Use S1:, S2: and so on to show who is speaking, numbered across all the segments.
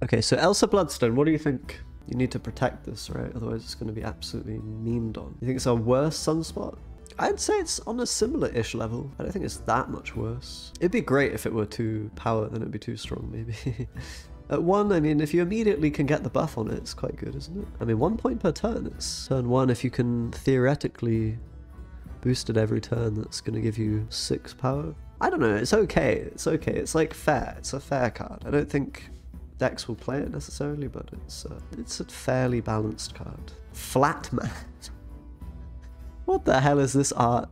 S1: Okay, so Elsa Bloodstone, what do you think? You need to protect this, right? Otherwise it's going to be absolutely memed on. You think it's a worse Sunspot? I'd say it's on a similar-ish level. I don't think it's that much worse. It'd be great if it were 2 power, then it'd be too strong, maybe. At 1, I mean, if you immediately can get the buff on it, it's quite good, isn't it? I mean, 1 point per turn. It's turn 1, if you can theoretically boost it every turn, that's going to give you 6 power. I don't know, it's okay. It's okay. It's like fair. It's a fair card. I don't think decks will play it necessarily, but it's a fairly balanced card. Flatman. What the hell is this art?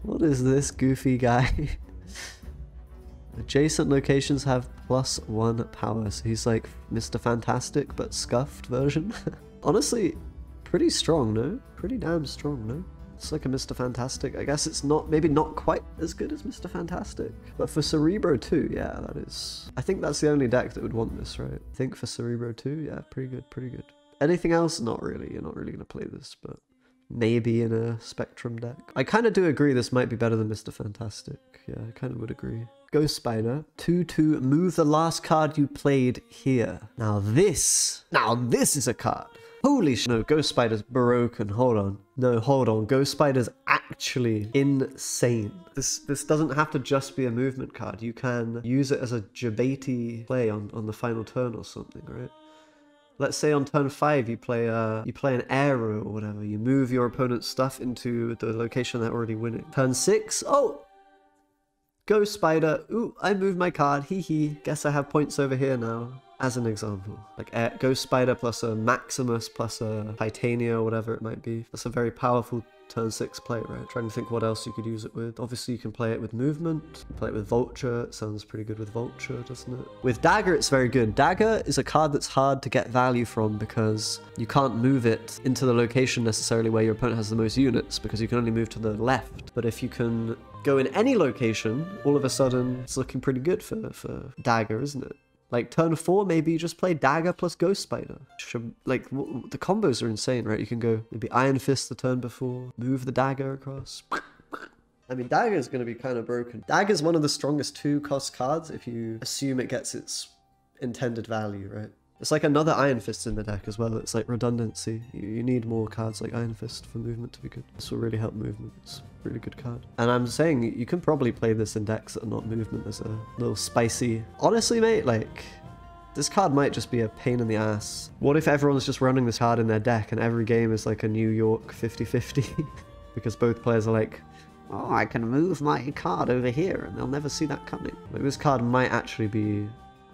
S1: What is this goofy guy? Adjacent locations have +1 power, so he's like Mr. Fantastic, but scuffed version. Honestly, pretty strong, no? Pretty damn strong, no? It's like a Mr. Fantastic. I guess it's not, maybe not quite as good as Mr. Fantastic. But for Cerebro 2, yeah, that is... I think that's the only deck that would want this, right? I think for Cerebro 2, yeah, pretty good, pretty good. Anything else? Not really. You're not really going to play this, but maybe in a Spectrum deck. I kind of do agree this might be better than Mr. Fantastic. Yeah, I kind of would agree. Ghost Spider. 2/2, move the last card you played here. Now this is a card. Holy shit. No, Ghost Spider's broken. Hold on. No, hold on. Ghost Spider's actually insane. This doesn't have to just be a movement card. You can use it as a Jabati play on the final turn or something, right? Let's say on turn 5 you play an arrow or whatever. You move your opponent's stuff into the location they're already winning. Turn 6. Oh! Ghost Spider. Ooh, I moved my card. Hee hee. Guess I have points over here now. As an example, like Ghost Spider plus a Maximus plus a Titania or whatever it might be. That's a very powerful turn 6 play, right? Trying to think what else you could use it with. Obviously you can play it with movement, play it with Vulture. It sounds pretty good with Vulture, doesn't it? With Dagger it's very good. Dagger is a card that's hard to get value from because you can't move it into the location necessarily where your opponent has the most units because you can only move to the left. But if you can go in any location, all of a sudden it's looking pretty good for Dagger, isn't it? Like turn 4, maybe you just play Dagger plus Ghost Spider. Like the combos are insane, right? You can go maybe Iron Fist the turn before, move the Dagger across. I mean, Dagger is going to be kind of broken. Dagger is one of the strongest 2-cost cards if you assume it gets its intended value, right? It's like another Iron Fist in the deck as well. It's like redundancy. You need more cards like Iron Fist for movement to be good. This will really help movement. It's a really good card. And I'm saying you can probably play this in decks that are not movement as a little spicy... Honestly, mate, like... This card might just be a pain in the ass. What if everyone's just running this card in their deck and every game is like a New York 50-50? Because both players are like, oh, I can move my card over here and they'll never see that coming. Like, this card might actually be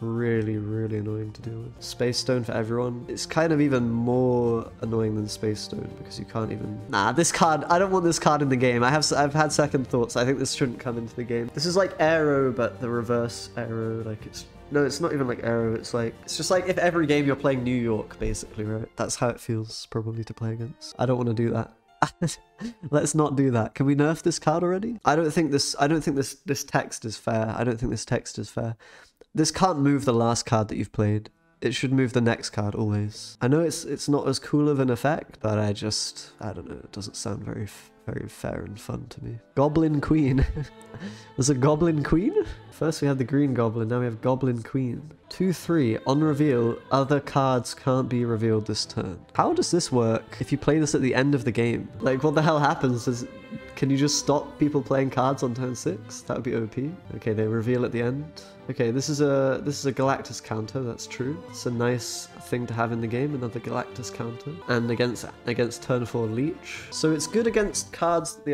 S1: really, really annoying to deal with. Space Stone for everyone. It's kind of even more annoying than Space Stone because you can't even... Nah, this card, I don't want this card in the game. I've had second thoughts. I think this shouldn't come into the game. This is like Arrow, but the reverse Arrow. Like it's... No, it's not even like Arrow. It's just like if every game you're playing New York, basically, right? That's how it feels probably to play against. I don't want to do that. Let's not do that. Can we nerf this card already? I don't think this text is fair. I don't think this text is fair. This can't move the last card that you've played. It should move the next card always. I know it's not as cool of an effect, but I don't know. It doesn't sound very fair and fun to me. Goblin Queen. There's a Goblin Queen? First we had the Green Goblin, now we have Goblin Queen. 2/3, on reveal, other cards can't be revealed this turn. How does this work if you play this at the end of the game? Like, what the hell happens? Can you just stop people playing cards on turn 6? That would be OP. Okay, they reveal at the end. Okay, this is a Galactus counter, that's true. It's a nice thing to have in the game, another Galactus counter. And against turn 4 Leech. So it's good against cards that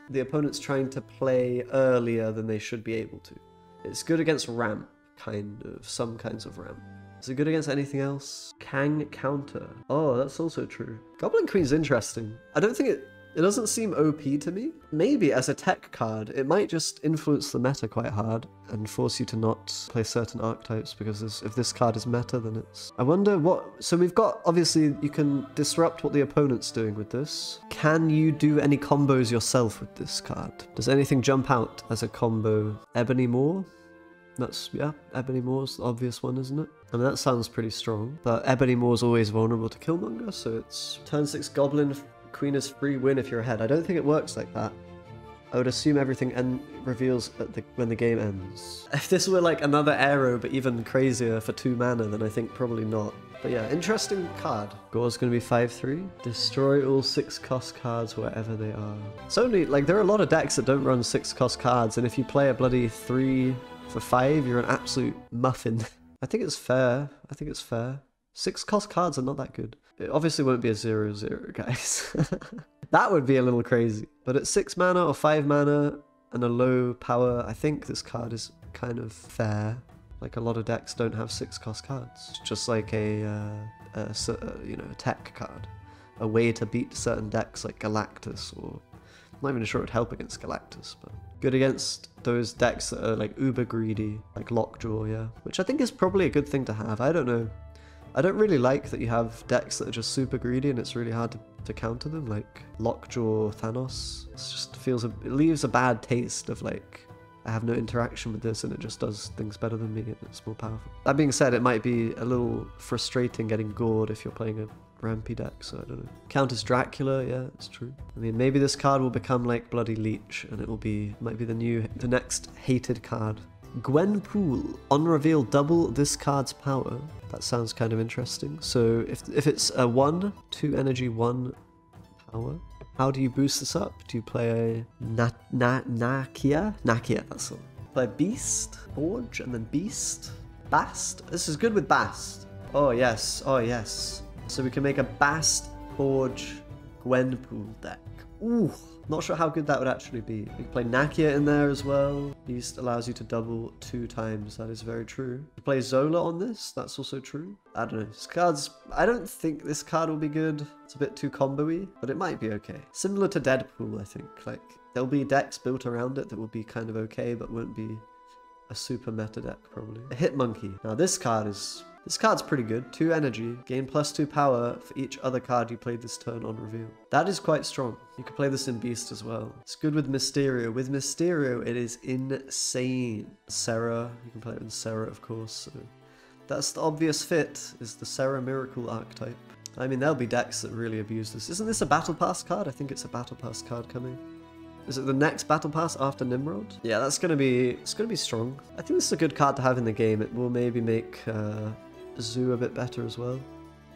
S1: the opponent's trying to play earlier than they should be able to. It's good against ramp, kind of. Some kinds of ramp. Is it good against anything else? Kang counter. Oh, that's also true. Goblin Queen's interesting. I don't think it doesn't seem OP to me. Maybe as a tech card, it might just influence the meta quite hard and force you to not play certain archetypes because if this card is meta, then it's... I wonder what... So we've got, obviously, you can disrupt what the opponent's doing with this. Can you do any combos yourself with this card? Does anything jump out as a combo? Ebony Maw? That's, yeah, Ebony Maw's the obvious one, isn't it? I mean, that sounds pretty strong. But Ebony Maw's always vulnerable to Killmonger, so it's turn 6 Goblin Queen is free win if you're ahead. I don't think it works like that. I would assume everything reveals when the game ends. If this were like another arrow, but even crazier for 2 mana, then I think probably not. But yeah, interesting card. Gore's gonna be 5/3. Destroy all 6-cost cards wherever they are. It's only, like, there are a lot of decks that don't run 6-cost cards, and if you play a bloody 3 for 5, you're an absolute muffin. I think it's fair. I think it's fair. 6-cost cards are not that good. It obviously won't be a 0/0, guys. That would be a little crazy. But at 6 mana or 5 mana and a low power, I think this card is kind of fair. Like, a lot of decks don't have 6-cost cards. It's just like a tech card. A way to beat certain decks like Galactus, or... I'm not even sure it would help against Galactus, but... good against those decks that are like uber greedy, like Lockjaw, yeah. Which I think is probably a good thing to have, I don't know. I don't really like that you have decks that are just super greedy and it's really hard to counter them, like Lockjaw Thanos. It just feels, it leaves a bad taste of like, I have no interaction with this and it just does things better than me and it's more powerful. That being said, it might be a little frustrating getting gored if you're playing a rampy deck, so I don't know. Counters Dracula, yeah, it's true. I mean, maybe this card will become like Bloody Leech and it will be, might be the next hated card. Gwenpool. On reveal, double this card's power. That sounds kind of interesting. So if it's a 1, 2 energy, 1 power, how do you boost this up? Do you play a Nakia? Nakia, that's all. Play Beast, Forge, and then Beast. Bast? This is good with Bast. Oh yes, oh yes. So we can make a Bast, Forge, Gwenpool deck. Ooh, not sure how good that would actually be. We can play Nakia in there as well. Beast allows you to double 2 times, that is very true. You play Zola on this, that's also true. I don't know, this card's... I don't think this card will be good. It's a bit too combo-y, but it might be okay. Similar to Deadpool, I think. Like, there'll be decks built around it that will be kind of okay, but won't be a super meta deck, probably. A Hitmonkey. Now this card's pretty good. 2 energy, gain +2 power for each other card you played this turn on reveal. That is quite strong. You can play this in Beast as well. It's good with Mysterio. With Mysterio, it is insane. Serra, you can play it in Serra, of course. So that's the obvious fit, is the Serra Miracle archetype. I mean, there'll be decks that really abuse this. Isn't this a Battle Pass card? I think it's a Battle Pass card coming. Is it the next Battle Pass after Nimrod? Yeah, it's gonna be strong. I think this is a good card to have in the game. It will maybe make Zoo a bit better as well.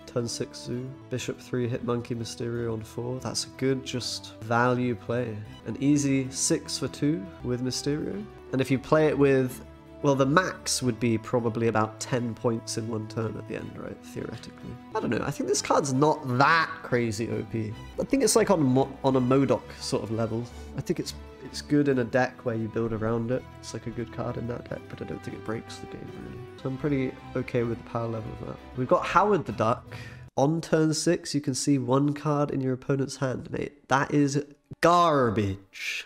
S1: Turn 6 Zoo. Bishop 3, Hitmonkey, Mysterio on 4. That's a good just value play. An easy 6 for 2 with Mysterio. And if you play it with... well, the max would be probably about 10 points in 1 turn at the end, right? Theoretically. I don't know. I think this card's not that crazy OP. I think it's like on a MODOK sort of level. I think it's good in a deck where you build around it. It's like a good card in that deck, but I don't think it breaks the game really. So I'm pretty okay with the power level of that. We've got Howard the Duck. On turn 6, you can see 1 card in your opponent's hand, mate. That is garbage.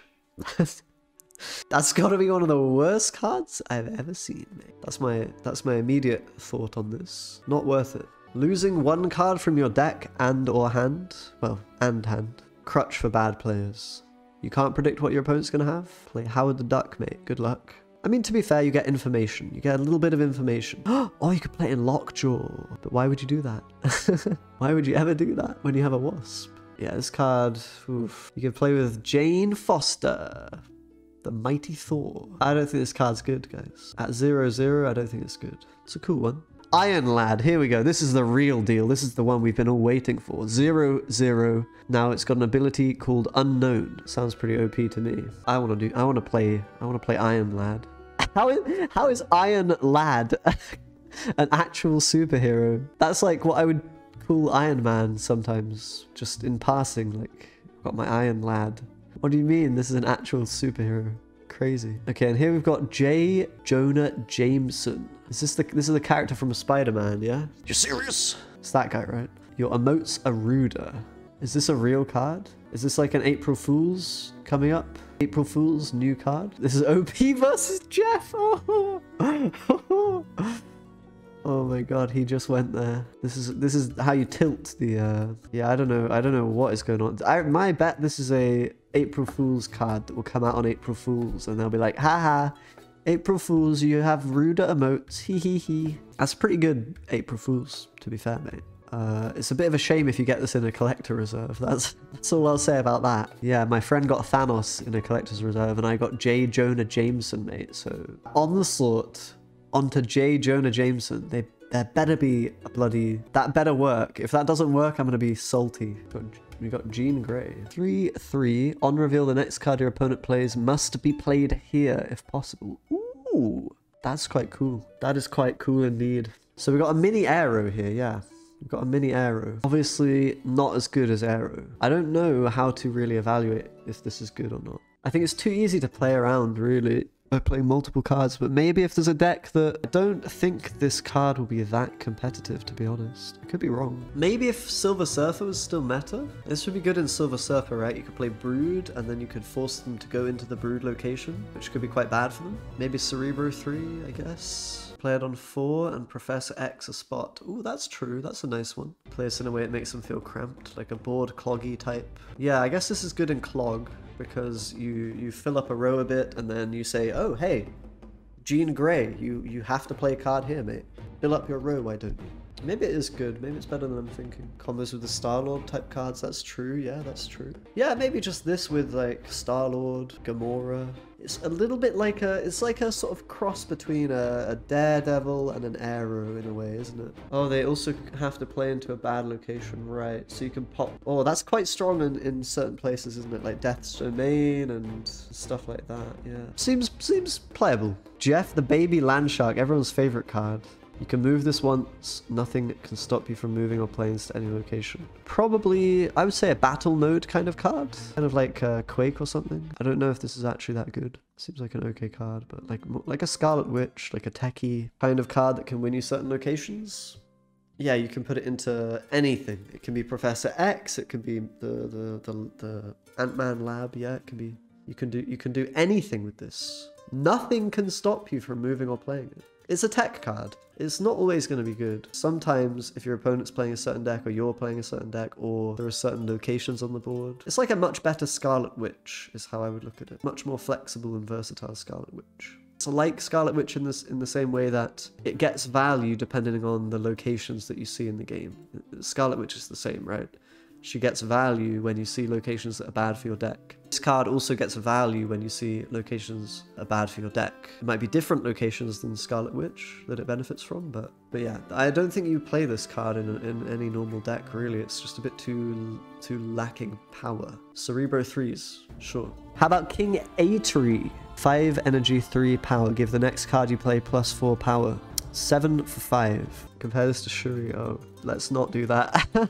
S1: That's gotta be one of the worst cards I've ever seen, mate. That's my immediate thought on this. Not worth it. Losing 1 card from your deck and or hand. Well, and hand. Crutch for bad players. You can't predict what your opponent's gonna have. Play Howard the Duck, mate. Good luck. I mean, to be fair, you get information. You get a little bit of information. Oh, you could play in Lockjaw. But why would you do that? Why would you ever do that when you have a Wasp? Yeah, this card, oof. You can play with Jane Foster. The Mighty Thor. I don't think this card's good, guys. At 0/0, I don't think it's good. It's a cool one. Iron Lad, here we go. This is the real deal. This is the one we've been all waiting for. 0/0. Now it's got an ability called Unknown. Sounds pretty OP to me. I want to play Iron Lad. How is Iron Lad an actual superhero? That's like what I would call Iron Man sometimes, just in passing, like, got my Iron Lad. What do you mean this is an actual superhero? Crazy. Okay, and here we've got J. Jonah Jameson. Is this the character from Spider-Man, yeah? You're serious? It's that guy, right? Your emotes are ruder. Is this a real card? Is this like an April Fool's coming up? April Fool's new card? This is OP versus Jeff! Oh. Oh my god, he just went there. This is how you tilt the yeah, I don't know what is going on. My bet this is a April Fool's card that will come out on April Fool's and they'll be like, haha, April Fools, you have ruder emotes, hee hee hee. That's pretty good April Fool's, to be fair, mate. It's a bit of a shame if you get this in a collector reserve. That's all I'll say about that. Yeah, my friend got Thanos in a collector's reserve and I got J. Jonah Jameson, mate. So Onslaught onto J. Jonah Jameson. There better be a bloody... That better work. If that doesn't work, I'm going to be salty. We got Jean Grey. 3/3. On reveal, the next card your opponent plays must be played here if possible. Ooh, that's quite cool. That is quite cool indeed. So we got a mini Arrow here, yeah. We've got a mini Arrow. Obviously not as good as Arrow. I don't know how to really evaluate if this is good or not. I think it's too easy to play around, really, by playing multiple cards, but maybe if there's a deck that... I don't think this card will be that competitive, to be honest. I could be wrong. Maybe if Silver Surfer was still meta? This would be good in Silver Surfer, right? You could play Brood, and then you could force them to go into the Brood location, which could be quite bad for them. Maybe Cerebro 3, I guess. Play it on 4 and Professor X a spot. Ooh, that's true. That's a nice one. Play this in a way it makes them feel cramped, like a board cloggy type. Yeah, I guess this is good in clog because you fill up a row a bit and then you say, oh, hey, Jean Grey, you have to play a card here, mate. Fill up your row, why don't you? Maybe it is good. Maybe it's better than I'm thinking. Combos with the Star-Lord type cards, that's true. Yeah, that's true. Yeah, maybe just this with like Star-Lord, Gamora. It's a little bit like it's like a sort of cross between a Daredevil and an Arrow in a way, isn't it? Oh, they also have to play into a bad location, right? So you can pop... Oh, that's quite strong in certain places, isn't it? Like Death's Domain and stuff like that, yeah. Seems playable. Jeff the Baby Landshark, everyone's favorite card. You can move this once, nothing can stop you from moving or playing to any location. Probably, I would say a battle mode kind of card. Kind of like Quake or something. I don't know if this is actually that good. Seems like an okay card, but like a Scarlet Witch, like a techie kind of card that can win you certain locations. Yeah, you can put it into anything. It can be Professor X, it can be the Ant-Man lab, yeah, it can be... You can do anything with this. Nothing can stop you from moving or playing it. It's a tech card. It's not always going to be good. Sometimes if your opponent's playing a certain deck or you're playing a certain deck or there are certain locations on the board, it's like a much better Scarlet Witch is how I would look at it. Much more flexible and versatile Scarlet Witch. It's like Scarlet Witch in the same way that it gets value depending on the locations that you see in the game. Scarlet Witch is the same, right? She gets value when you see locations that are bad for your deck. This card also gets value when you see locations that are bad for your deck. It might be different locations than Scarlet Witch that it benefits from, but yeah, I don't think you play this card in any normal deck, really. It's just a bit too lacking power. Cerebro 3s, sure. How about King Atri? 5 energy, 3 power. Give the next card you play +4 power. 7 for 5. Compare this to Shuri. Oh, let's not do that.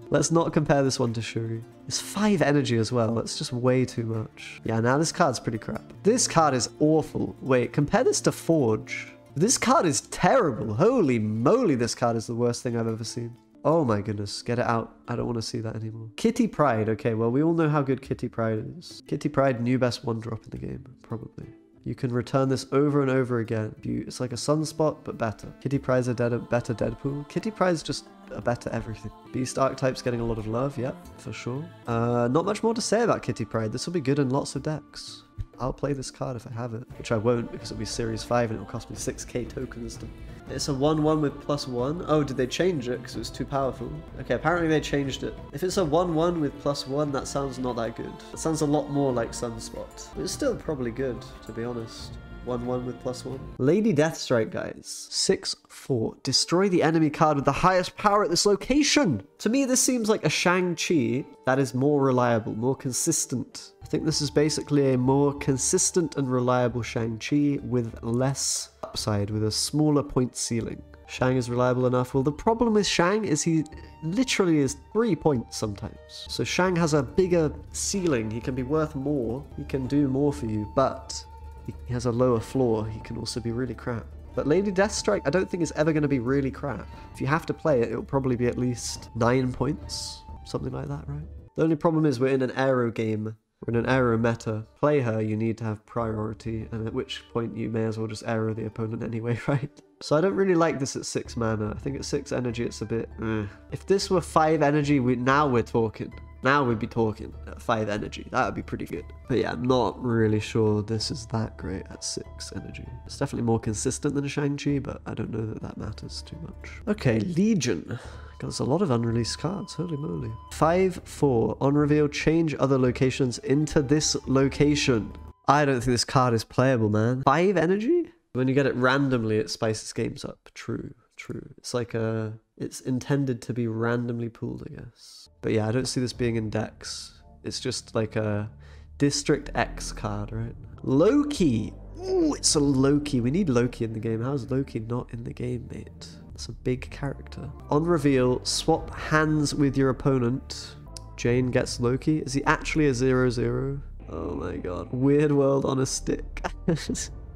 S1: Let's not compare this one to Shuri. It's 5 energy as well. That's just way too much. Yeah, now this card's pretty crap. This card is awful. Wait, compare this to Forge. This card is terrible. Holy moly, this card is the worst thing I've ever seen. Oh my goodness, get it out. I don't want to see that anymore. Kitty Pryde. Okay, well, we all know how good Kitty Pryde is. Kitty Pryde, new best 1-drop in the game, probably. You can return this over and over again. It's like a Sunspot, but better. Kitty Pryde's a better Deadpool. Kitty Pryde's just a better everything. Beast archetype's getting a lot of love, yep, for sure. Not much more to say about Kitty Pryde. This will be good in lots of decks. I'll play this card if I have it, which I won't because it'll be Series 5 and it'll cost me 6k tokens to... It's a 1/1 with +1. Oh, did they change it because it was too powerful? Okay, apparently they changed it. If it's a 1/1 with +1, that sounds not that good. It sounds a lot more like Sunspot. But it's still probably good, to be honest. 1/1 with +1. Lady Deathstrike, guys. 6/4. Destroy the enemy card with the highest power at this location. To me, this seems like a Shang-Chi that is more reliable, more consistent. I think this is basically a more consistent and reliable Shang-Chi with less upside, with a smaller point ceiling. Shang is reliable enough. Well, the problem with Shang is he literally is 3 points sometimes. So Shang has a bigger ceiling. He can be worth more. He can do more for you, but he has a lower floor. He can also be really crap. But Lady Deathstrike, I don't think is ever going to be really crap. If you have to play it, it'll probably be at least 9 points. Something like that, right? The only problem is we're in an Arrow game. We're in an Arrow meta. Play her, you need to have priority, and at which point you may as well just Arrow the opponent anyway, right? So I don't really like this at 6 mana. I think at 6 energy it's a bit... If this were 5 energy, now we're talking. Now we'd be talking at 5 energy. That would be pretty good. But yeah, I'm not really sure this is that great at 6 energy. It's definitely more consistent than Shang-Chi, but I don't know that that matters too much. Okay, Legion. There's a lot of unreleased cards, holy moly. 5/4. On reveal, change other locations into this location. I don't think this card is playable, man. 5 energy? When you get it randomly, it spices games up. True, true. It's like it's intended to be randomly pooled, I guess. But yeah, I don't see this being in decks. It's just like a District X card, right? Loki! Ooh, it's a Loki. We need Loki in the game. How's Loki not in the game, mate? It's a big character. On reveal, swap hands with your opponent. Jane gets Loki. Is he actually a 0/0? Oh my god. Weird world on a stick.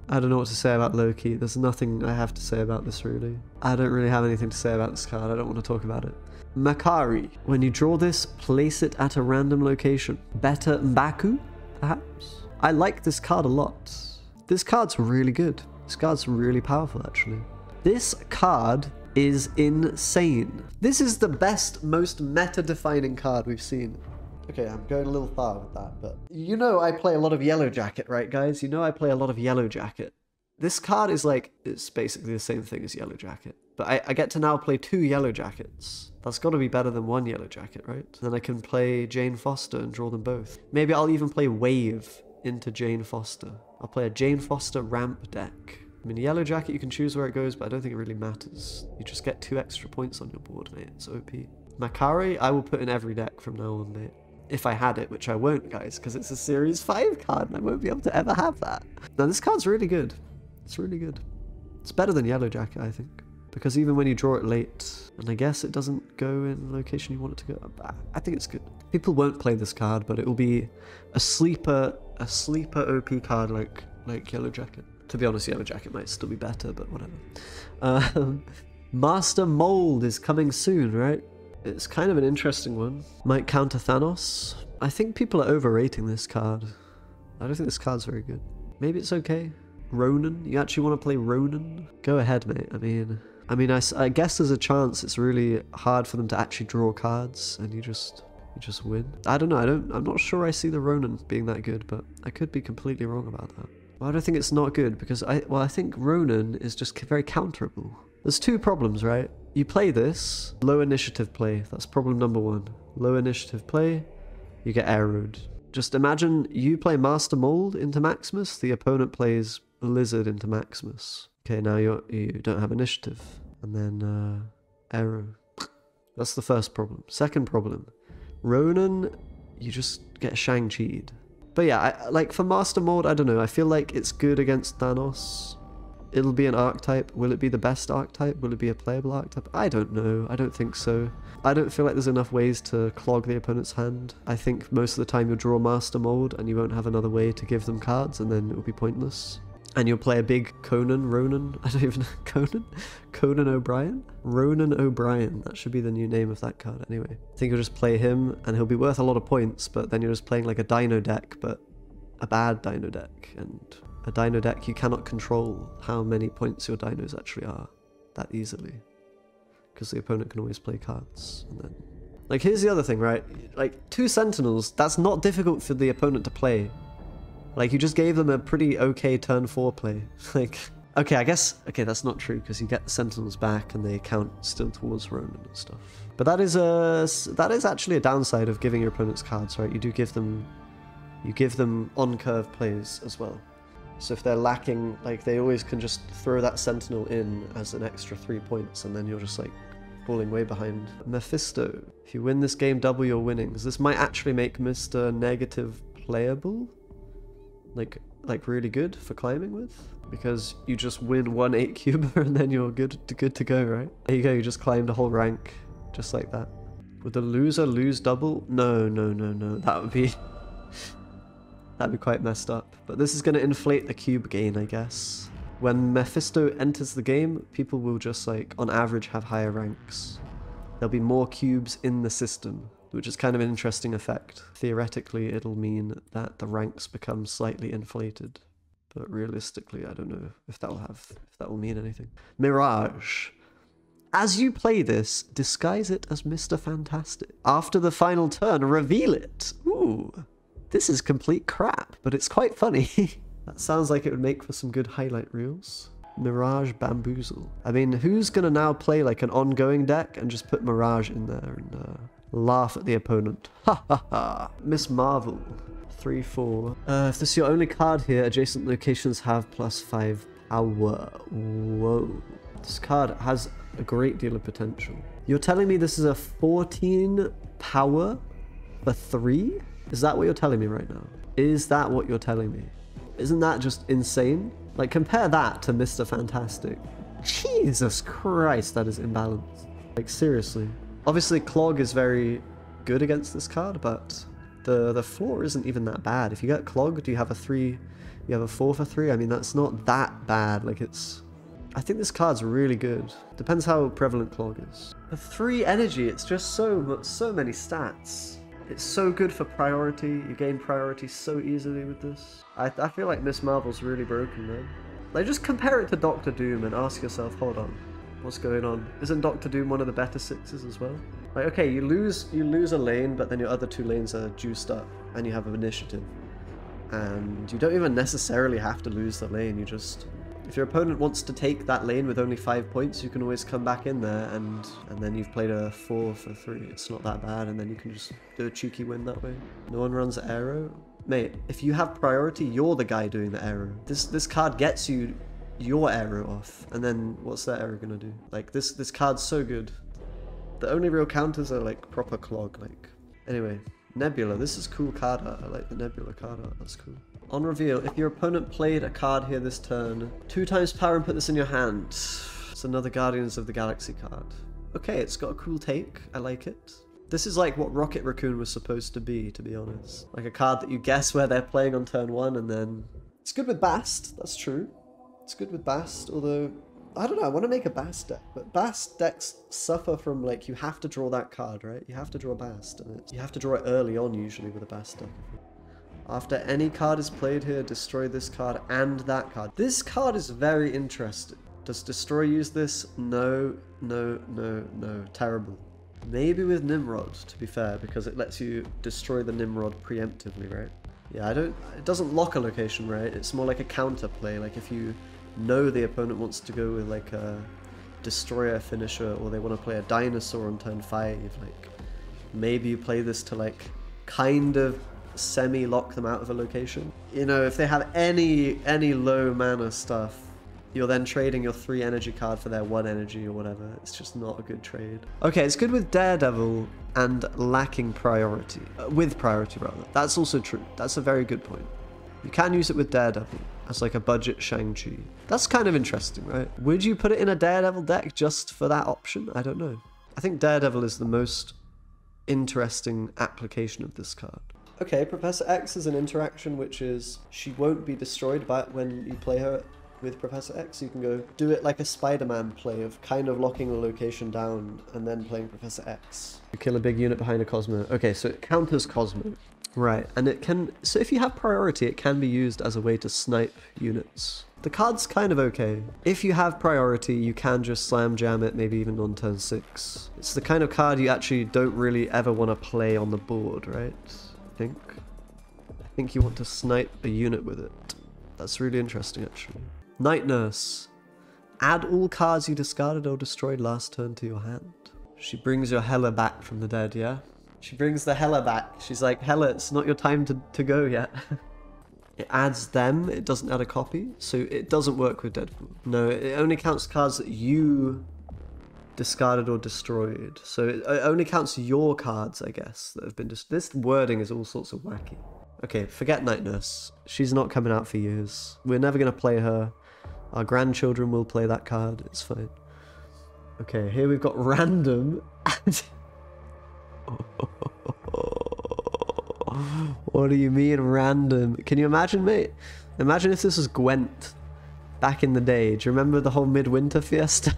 S1: I don't know what to say about Loki. There's nothing I have to say about this, really. I don't really have anything to say about this card. I don't want to talk about it. Makari. When you draw this, place it at a random location. Better M'Baku, perhaps? I like this card a lot. This card's really good. This card's really powerful, actually. This card is insane. This is the best, most meta-defining card we've seen. Okay, I'm going a little far with that, but you know I play a lot of Yellow Jacket, right, guys? You know I play a lot of Yellow Jacket. This card is like, it's basically the same thing as Yellow Jacket. But I get to now play 2 Yellow Jackets. That's got to be better than 1 Yellow Jacket, right? Then I can play Jane Foster and draw them both. Maybe I'll even play Wave into Jane Foster. I'll play a Jane Foster ramp deck. I mean, Yellow Jacket, you can choose where it goes, but I don't think it really matters. You just get 2 extra points on your board, mate. It's OP. Makari, I will put in every deck from now on, mate. If I had it, which I won't, guys, because it's a Series 5 card, and I won't be able to ever have that. Now, this card's really good. It's really good. It's better than Yellow Jacket, I think. Because even when you draw it late, and I guess it doesn't go in the location you want it to go, I think it's good. People won't play this card, but it will be a sleeper OP card like Yellow Jacket. To be honest, Yellow Jacket might still be better, but whatever. Master Mold is coming soon, right? It's kind of an interesting one. Might counter Thanos. I think people are overrating this card. I don't think this card's very good. Maybe it's okay. Ronan? You actually want to play Ronan? Go ahead, mate. I mean, I guess there's a chance it's really hard for them to actually draw cards, and you just win. I don't know. I'm not sure I see the Ronan being that good, but I could be completely wrong about that. Well, I don't think it's not good because I think Ronan is just very counterable. There's 2 problems, right? You play this, low initiative play. That's problem number 1. Low initiative play, you get arrowed. Just imagine you play Master Mold into Maximus, the opponent plays Lizard into Maximus. Okay, now you don't have initiative. And then arrow. That's the first problem. Second problem, Ronan, you just get Shang-Chi'd. But yeah, like for Master Mold, I don't know. I feel like it's good against Thanos. It'll be an archetype. Will it be the best archetype? Will it be a playable archetype? I don't know. I don't think so. I don't feel like there's enough ways to clog the opponent's hand. I think most of the time you'll draw Master Mold and you won't have another way to give them cards, and then it will be pointless. And you'll play a big Ronan, I don't even know, Conan O'Brien? Ronan O'Brien, that should be the new name of that card anyway. I think you'll just play him, and he'll be worth a lot of points, but then you're just playing like a Dino deck, but a bad Dino deck, and a Dino deck you cannot control how many points your Dinos actually are that easily. Because the opponent can always play cards, and then... Like, here's the other thing, right? Like, 2 Sentinels, that's not difficult for the opponent to play. Like, you just gave them a pretty okay turn 4 play. Like, okay, I guess, okay, that's not true, because you get the Sentinels back and they count still towards Ronan and stuff. But that is actually a downside of giving your opponents cards, right? You give them on-curve plays as well. So if they're lacking, like, they always can just throw that Sentinel in as an extra 3 points, and then you're just, like, falling way behind. Mephisto. If you win this game, double your winnings. This might actually make Mr. Negative playable. Like really good for climbing with, because you just win 1 8-cuber and then you're good to go, right? There you go, you just climbed a whole rank, just like that. Would the loser lose double? No, that would be... that'd be quite messed up. But this is going to inflate the cube gain, I guess. When Mephisto enters the game, people will just, like, on average have higher ranks. There'll be more cubes in the system, which is kind of an interesting effect. Theoretically, it'll mean that the ranks become slightly inflated. But realistically, I don't know if that will mean anything. Mirage. As you play this, disguise it as Mr. Fantastic. After the final turn, reveal it. Ooh, this is complete crap, but it's quite funny. That sounds like it would make for some good highlight reels. Mirage Bamboozle. I mean, who's gonna now play like an ongoing deck and just put Mirage in there and laugh at the opponent? Ha ha ha. Miss Marvel. 3/4. If this is your only card here, adjacent locations have +5 power. Whoa. This card has a great deal of potential. You're telling me this is a 14 power for 3? Is that what you're telling me right now? Is that what you're telling me? Isn't that just insane? Like, compare that to Mr. Fantastic. Jesus Christ, that is imbalanced. Like, seriously. Obviously, Clog is very good against this card, but the floor isn't even that bad. If you get Clogged, you have a 3, you have a 4 for 3. I mean, that's not that bad. Like, it's... I think this card's really good. Depends how prevalent Clog is. For 3 energy, it's just so many stats. It's so good for priority. You gain priority so easily with this. I feel like Miss Marvel's really broken, man. Like, just compare it to Doctor Doom and ask yourself, hold on, what's going on? Isn't Doctor Doom one of the better 6s as well? Like, okay, you lose a lane, but then your other 2 lanes are juiced up, and you have an initiative. And you don't even necessarily have to lose the lane, you just... If your opponent wants to take that lane with only 5 points, you can always come back in there, and then you've played a 4 for 3. It's not that bad, and then you can just do a cheeky win that way. No one runs Aero? Mate, if you have priority, you're the guy doing the Aero. This card gets you your Aero off, and then what's that Aero gonna do? Like, this card's so good. The only real counters are, like, proper Clog, like... Anyway, Nebula. This is cool card art. I like the Nebula card art. That's cool. On reveal, if your opponent played a card here this turn, 2 times power and put this in your hand. It's another Guardians of the Galaxy card. Okay, it's got a cool take. I like it. This is like what Rocket Raccoon was supposed to be honest. Like a card that you guess where they're playing on turn 1, and then... It's good with Bast, that's true. It's good with Bast, although... I don't know, I want to make a Bast deck, but Bast decks suffer from, like, you have to draw that card, right? You have to draw Bast, and you have to draw it early on, usually, with a Bast deck. After any card is played here, destroy this card and that card. This card is very interesting. Does Destroy use this? No, no, no, no. Terrible. Maybe with Nimrod, to be fair, because it lets you destroy the Nimrod preemptively, right? Yeah, it doesn't lock a location, right? It's more like a counter play. Like if you know the opponent wants to go with like a Destroyer finisher, or they want to play a Dinosaur on turn 5, like maybe you play this to like kind of semi-lock them out of a location. You know, if they have any low mana stuff, you're then trading your 3 energy card for their 1 energy or whatever. It's just not a good trade. Okay, it's good with Daredevil and lacking priority. With priority, rather. That's also true. That's a very good point. You can use it with Daredevil as like a budget Shang-Chi. That's kind of interesting, right? Would you put it in a Daredevil deck just for that option? I don't know. I think Daredevil is the most interesting application of this card. Okay, Professor X is an interaction which is she won't be destroyed by when you play her with Professor X. You can go do it like a Spider-Man play of kind of locking the location down and then playing Professor X. You kill a big unit behind a Cosmo. Okay, so it counters Cosmo. Right, and it can... So if you have priority, it can be used as a way to snipe units. The card's kind of okay. If you have priority, you can just slam jam it, maybe even on turn 6. It's the kind of card you actually don't really ever want to play on the board, right? I think you want to snipe a unit with it. That's really interesting, actually. Night Nurse. Add all cards you discarded or destroyed last turn to your hand. She brings your Hela back from the dead, yeah? She brings the Hela back. She's like, Hela, it's not your time to go yet. It adds them, it doesn't add a copy, so it doesn't work with Deadpool. No, it only counts cards that you discarded or destroyed. So it only counts your cards, I guess, that have been this wording is all sorts of wacky. Okay, forget Night Nurse. She's not coming out for years. We're never going to play her. Our grandchildren will play that card. It's fine. Okay, here we've got Random. What do you mean random? Can you imagine, mate? Imagine if this was Gwent back in the day. Do you remember the whole Midwinter Fiesta?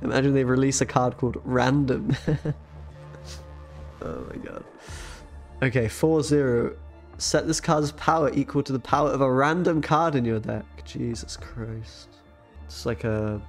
S1: Imagine they release a card called Random. Oh my god. Okay, 4-0. Set this card's power equal to the power of a random card in your deck. Jesus Christ. It's like a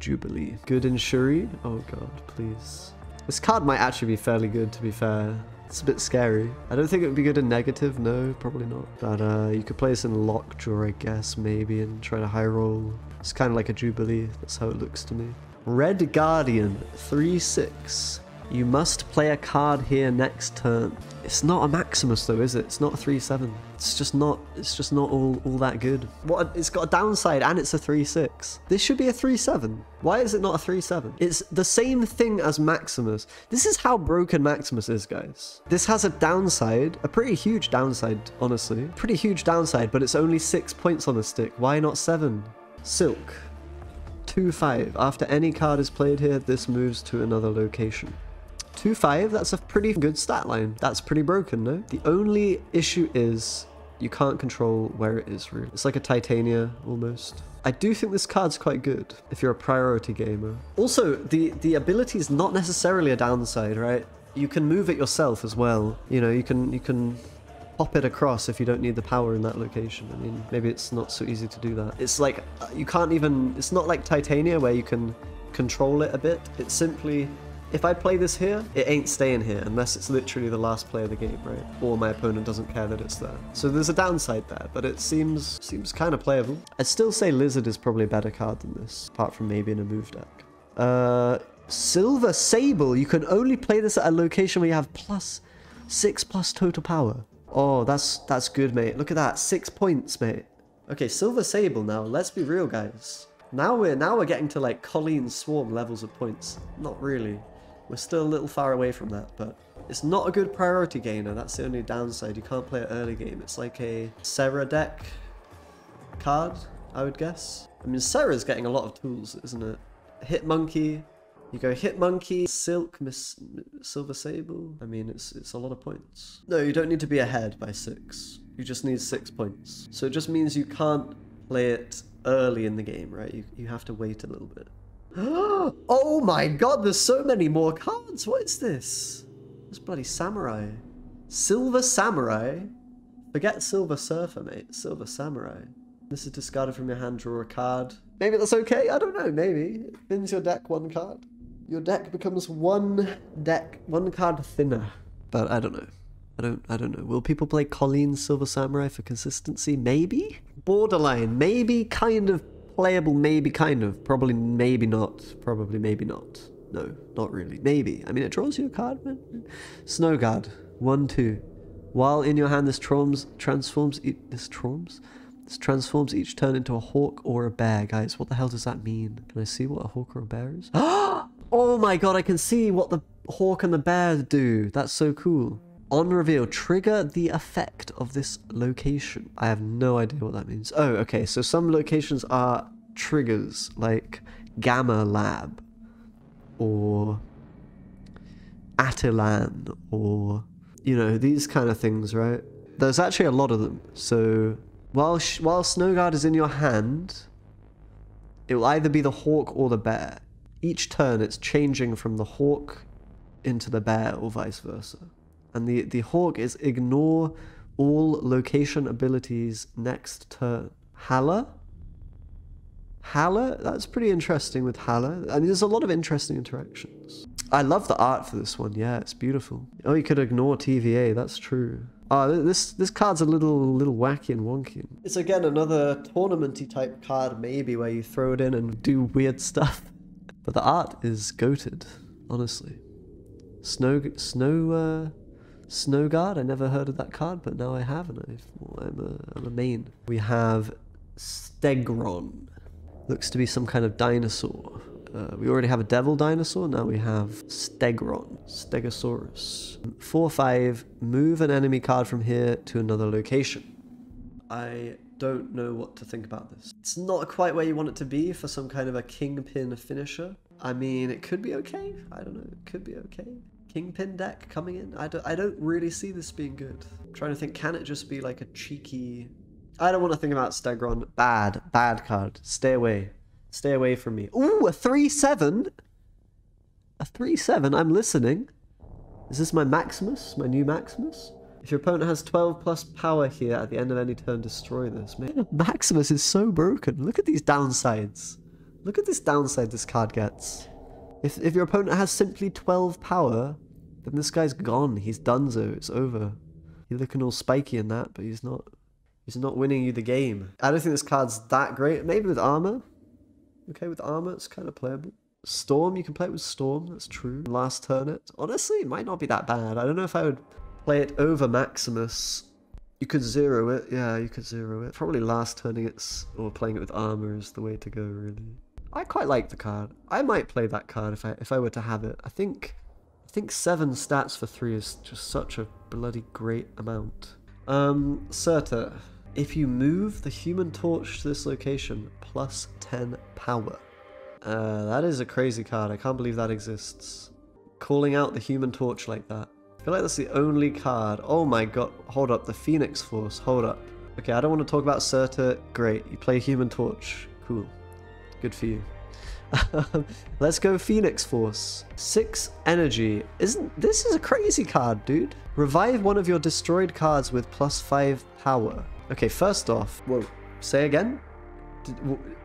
S1: Jubilee. Good in Shuri? Oh god, please. This card might actually be fairly good, to be fair. It's a bit scary. I don't think it would be good in negative. No, probably not. But you could play this in lockjaw, I guess, maybe, and try to high roll. It's kind of like a Jubilee. That's how it looks to me. Red Guardian, 3/6. You must play a card here next turn. It's not a Maximus though, is it? It's not a 3/7. It's just not all that good. What? It's got a downside and it's a 3/6. This should be a 3/7. Why is it not a 3/7? It's the same thing as Maximus. This is how broken Maximus is, guys. This has a downside, a pretty huge downside, honestly. Pretty huge downside, but it's only 6 points on the stick. Why not 7? Silk. 2/5. After any card is played here, this moves to another location. 2/5, that's a pretty good stat line. That's pretty broken, no? The only issue is you can't control where it is, really. It's like a Titania, almost. I do think this card's quite good if you're a priority gamer. Also, the ability is not necessarily a downside, right? You can move it yourself as well. You know, you can pop it across if you don't need the power in that location. I mean, maybe it's not so easy to do that. It's like, you can't even... It's not like Titania where you can control it a bit. It's simply... If I play this here, it ain't staying here unless it's literally the last play of the game, right? Or my opponent doesn't care that it's there. So there's a downside there, but it seems kind of playable. I'd still say Lizard is probably a better card than this, apart from maybe in a move deck. Silver Sable. You can only play this at a location where you have +6+ total power. Oh, that's good, mate. Look at that, 6 points, mate. Okay, Silver Sable now. Let's be real, guys. Now we're getting to like Colleen Swarm levels of points. Not really. We're still a little far away from that, but it's not a good priority gainer. That's the only downside. You can't play it early game. It's like a Serra deck card, I would guess. I mean, Serra's getting a lot of tools, isn't it? Hit Monkey. You go Hit Monkey, Silk, Silver Sable. I mean, it's a lot of points. No, you don't need to be ahead by 6. You just need 6 points. So it just means you can't play it early in the game, right? You have to wait a little bit. Oh my god, there's so many more cards. What is this? This bloody Samurai. Silver Samurai? Forget Silver Surfer, mate. Silver Samurai. This is discarded from your hand, draw a card. Maybe that's okay? I don't know, maybe. It thins your deck 1 card. Your deck becomes one card thinner. But I don't know. I don't know. Will people play Colleen Silver Samurai for consistency? Maybe? Borderline. Maybe kind of playable, maybe kind of. Probably maybe not. Probably maybe not. No, not really. Maybe. I mean, it draws you a card, man. Snow Guard. 1/2. While in your hand, this transforms each turn into a hawk or a bear. Guys, what the hell does that mean? Can I see what a hawk or a bear is? Oh my god, I can see what the hawk and the bear do. That's so cool. On reveal, trigger the effect of this location. I have no idea what that means. Oh, okay, so some locations are triggers, like Gamma Lab, or Attilan, or, you know, these kind of things, right? There's actually a lot of them. So while Snow Guard is in your hand, it will either be the hawk or the bear. Each turn, it's changing from the hawk into the bear, or vice versa. And the hawk is ignore all location abilities next turn. Hala? Hala? That's pretty interesting with Hala. I mean, there's a lot of interesting interactions. I love the art for this one. Yeah, it's beautiful. Oh, you could ignore TVA. That's true. Oh, this card's a little wacky and wonky. It's again another tournament-y type card, maybe, where you throw it in and do weird stuff. But the art is goated, honestly. Snow Guard, I never heard of that card, but now I have, and I'm a main. We have Stegron. Looks to be some kind of dinosaur. We already have a devil dinosaur, now we have Stegron. Stegosaurus. 4/5, move an enemy card from here to another location. I don't know what to think about this. It's not quite where you want it to be for some kind of a Kingpin finisher. I mean, it could be okay. I don't know, it could be okay. Kingpin deck coming in. I don't really see this being good. I'm trying to think, can it just be like a cheeky... I don't want to think about Stegron. Bad card. Stay away. Stay away from me. Ooh, a 3/7. A 3/7. I'm listening. Is this my Maximus? My new Maximus? If your opponent has 12+ power here at the end of any turn, destroy this. Man, Maximus is so broken. Look at these downsides. Look at this downside this card gets. If your opponent has simply 12 power, then this guy's gone. He's donezo. It's over. You're looking all spiky in that, but he's not winning you the game. I don't think this card's that great. Maybe with armor. Okay, with armor, it's kind of playable. Storm, you can play it with Storm. That's true. Last turn it. Honestly, it might not be that bad. I don't know if I would play it over Maximus. You could zero it. Yeah, you could zero it. Probably last turning it or playing it with armor is the way to go, really. I quite like the card. I might play that card if I were to have it. I think 7 stats for 3 is just such a bloody great amount. Surtur. If you move the Human Torch to this location, plus 10 power. That is a crazy card. I can't believe that exists. Calling out the Human Torch like that. I feel like that's the only card. Oh my god. Hold up. The Phoenix Force. Hold up. Okay, I don't want to talk about Surtur. Great. You play Human Torch. Cool. Good for you. Let's go Phoenix Force. 6 energy. This is a crazy card, dude. Revive one of your destroyed cards with plus 5 power. Okay, first off, whoa, say again?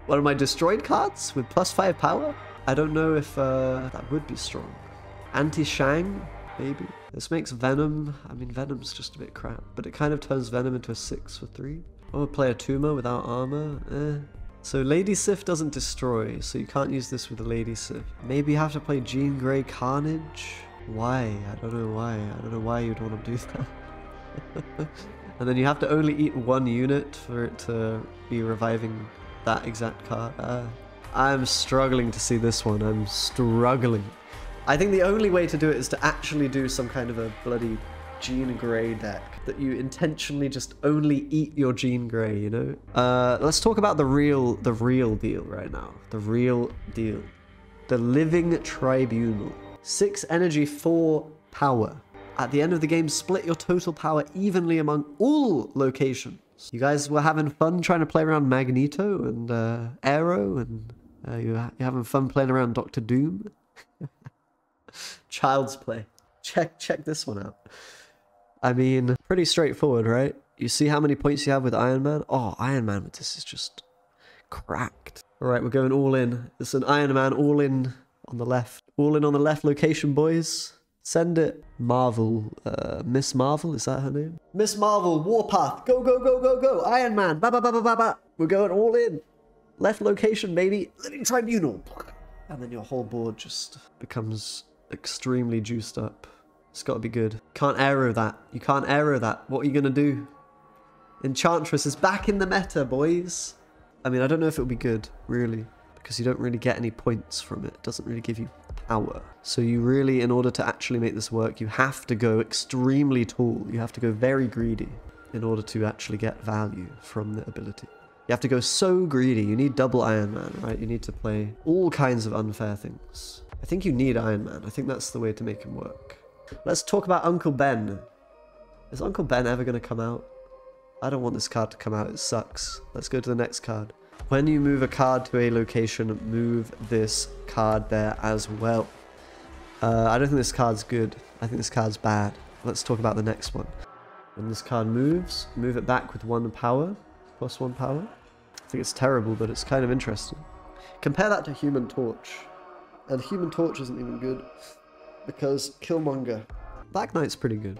S1: One of my destroyed cards with plus 5 power? I don't know if that would be strong. Anti-Shang, maybe. This makes Venom. I mean, Venom's just a bit crap, but it kind of turns Venom into a 6 for 3. Oh, play a Tuma without armor. So Lady Sif doesn't destroy, so you can't use this with a Lady Sif. Maybe you have to play Jean Grey Carnage? Why? I don't know why. I don't know why you'd want to do that. And then you have to only eat 1 unit for it to be reviving that exact card. I'm struggling to see this one. I'm struggling. I think the only way to do it is to actually do some kind of a bloody Jean Grey deck. That you intentionally just only eat your Jean Grey, you know? Let's talk about the real deal right now. The real deal. The Living Tribunal. 6 energy, 4 power. At the end of the game, split your total power evenly among all locations. You guys were having fun trying to play around Magneto and Arrow, and you're having fun playing around Doctor Doom. Child's play. Check this one out. I mean, pretty straightforward, right? You see how many points you have with Iron Man? Oh, Iron Man with this is just cracked. All right, we're going all in. It's an Iron Man all in on the left. All in on the left location, boys. Send it. Marvel. Miss Marvel, is that her name? Miss Marvel, Warpath. Go, go, go, go, go. Iron Man. Ba, ba, ba, ba, ba, ba. We're going all in. Left location, baby. Living Tribunal. And then your whole board just becomes extremely juiced up. It's got to be good. Can't arrow that. You can't arrow that. What are you going to do? Enchantress is back in the meta, boys. I mean, I don't know if it'll be good, really, because you don't really get any points from it. It doesn't really give you power. So you really, in order to actually make this work, you have to go extremely tall. You have to go very greedy in order to actually get value from the ability. You have to go so greedy. You need double Iron Man, right? You need to play all kinds of unfair things. I think you need Iron Man. I think that's the way to make him work. Let's talk about Uncle Ben. Is Uncle Ben ever going to come out? I don't want this card to come out. It sucks. Let's go to the next card. When you move a card to a location, move this card there as well. I don't think this card's good. I think this card's bad. Let's talk about the next one. When this card moves, move it back with 1 power. Plus 1 power. I think it's terrible, but it's kind of interesting. Compare that to Human Torch. And Human Torch isn't even good. Because Killmonger. Black Knight's pretty good.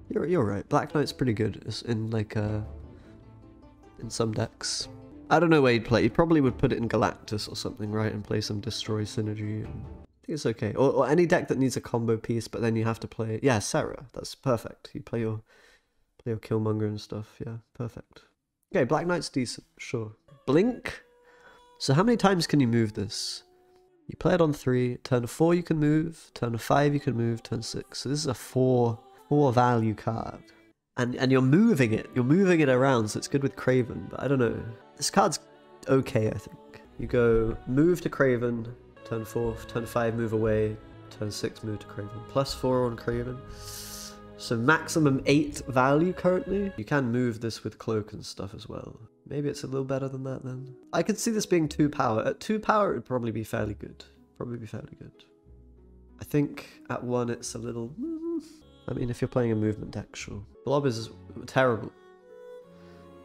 S1: You're right. Black Knight's pretty good. It's in like in some decks. I don't know where you'd play. You probably would put it in Galactus or something, right? And play some Destroy Synergy. And I think it's okay. Or any deck that needs a combo piece, but then you have to play. Yeah, Sarah. That's perfect. You play your Killmonger and stuff. Yeah, perfect. Okay, Black Knight's decent. Sure. Blink. So how many times can you move this? You play it on 3, turn 4 you can move, turn 5 you can move, turn 6. So this is a 4 value card. And you're moving it around, so it's good with Kraven, but I don't know. This card's okay, I think. You go move to Kraven, turn 4, turn 5 move away, turn 6 move to Kraven. Plus 4 on Kraven. So maximum 8 value currently. You can move this with Cloak and stuff as well. Maybe it's a little better than that then. I could see this being 2 power. At 2 power, it would probably be fairly good. I think at 1, it's a little... I mean, if you're playing a movement deck, sure. Blob is terrible.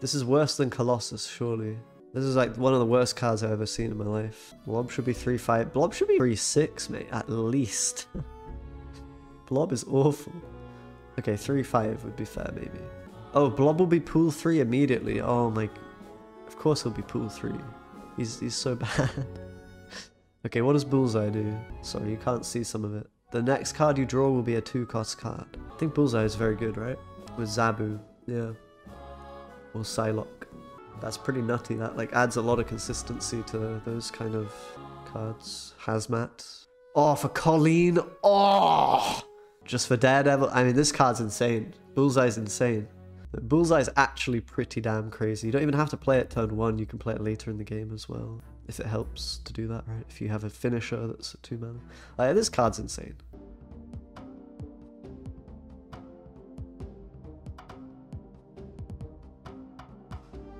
S1: This is worse than Colossus, surely. This is like one of the worst cards I've ever seen in my life. Blob should be 3-5. Blob should be 3-6, mate, at least. Blob is awful. Okay, 3-5 would be fair, maybe. Oh, Blob will be pool 3 immediately. Oh my... Of course he'll be pool 3. He's so bad. Okay, what does Bullseye do? Sorry, you can't see some of it. The next card you draw will be a 2-cost card. I think Bullseye is very good, right? With Zabu, yeah. Or Psylocke. That's pretty nutty. That like adds a lot of consistency to those kind of cards. Hazmat. Oh, for Colleen. Oh! Just for Daredevil. I mean, this card's insane. Bullseye's insane. Bullseye's actually pretty damn crazy. You don't even have to play it turn 1. You can play it later in the game as well. If it helps to do that, right? If you have a finisher that's a 2-mana. This card's insane.